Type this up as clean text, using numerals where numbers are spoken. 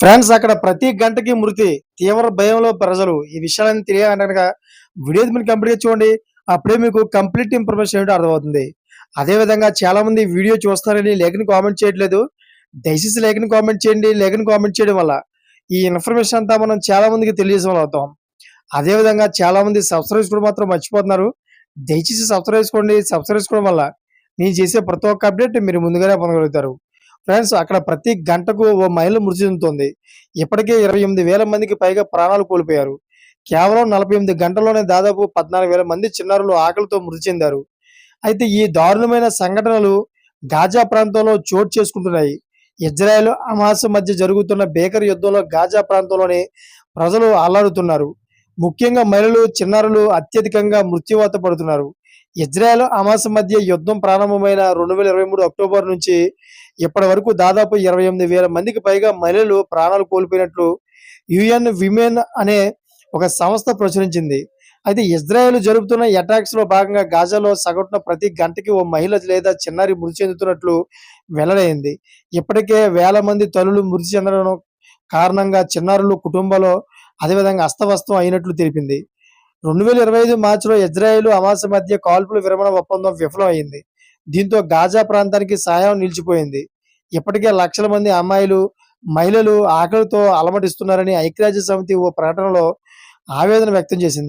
France అక్కడ ప్రతి గంటకి మృతి. తీవ్ర భయంలో ప్రజలు. ఈ విషయాలన్నీ తెలియాలంటే గనక వీడియోని మీరు కంప్లీట్‌గా చూడండి. అప్పుడే మీకు కంప్లీట్ ఇన్ఫర్మేషన్ ఏంటో అర్థమవుతుంది. అదే విధంగా చాలామంది వీడియో చూస్తున్నారని లేఖని కామెంట్ చేయట్లేదు. దయచేసి లేఖని కామెంట్ చేయండి. లేఖని కామెంట్ చేయడం వల్ల ఈ ఇన్ఫర్మేషన్ అంతా మనం చాలా మందికి తెలియజేసిన వాళ్ళం అవుతాం. అదే విధంగా చాలామంది సబ్స్క్రైబ్ చేసుకోవడం మాత్రం మర్చిపోతున్నారు. దయచేసి సబ్స్క్రైబ్ చేసుకోండి. సబ్స్క్రైబ్ చేసుకోవడం వల్ల నేను చేసే ప్రతి ఒక్క అప్డేట్ మీరు ముందుగానే పొందగలుగుతారు. ఫ్రెండ్స్ అక్కడ ప్రతి గంటకు ఓ మహిళ మృతి చెందుతోంది. ఇప్పటికే 28,000 మందికి పైగా ప్రాణాలు కోల్పోయారు. కేవలం 48 గంటల్లోనే దాదాపు 14,000 మంది చిన్నారులు ఆకలితో మృతి చెందారు. అయితే ఈ దారుణమైన సంఘటనలు గాజా ప్రాంతంలో చోటు చేసుకుంటున్నాయి. ఇజ్రాయెల్, హమాస్ మధ్య జరుగుతున్న భీకర యుద్ధంలో గాజా ప్రాంతంలోని ప్రజలు అల్లాడుతున్నారు. ముఖ్యంగా మహిళలు, చిన్నారులు అత్యధికంగా మృత్యువాత పడుతున్నారు. ఇజ్రాయెల్, హమాస్ మధ్య యుద్ధం ప్రారంభమైన 2023 అక్టోబర్ నుంచి ఇప్పటి వరకు దాదాపు 28,000 మందికి పైగా మహిళలు ప్రాణాలు కోల్పోయినట్లు యుఎన్ విమెన్ అనే ఒక సంస్థ ప్రచురించింది. అయితే ఇజ్రాయెల్ జరుపుతున్న అటాక్స్ లో భాగంగా గాజాలో సగటున ప్రతి గంటకి ఓ మహిళ లేదా చిన్నారి మృతి చెందుతున్నట్లు వెల్లడైంది. ఇప్పటికే వేల మంది తల్లులు మృతి చెందడం కారణంగా చిన్నారులు కుటుంబాలు అదేవిధంగా అస్తవ్యస్తం అయినట్లు తెలిపింది. 2025 మార్చిలో ఇజ్రాయెల్, హమాస్ మధ్య కాల్పుల విరమణ ఒప్పందం విఫలం అయింది. దీంతో గాజా ప్రాంతానికి సహాయం నిలిచిపోయింది. ఇప్పటికే లక్షల మంది అమ్మాయిలు, మహిళలు ఆకలితో అలమటిస్తున్నారని ఐక్యరాజ్య సమితి ఓ ప్రకటనలో ఆవేదన వ్యక్తం చేసింది.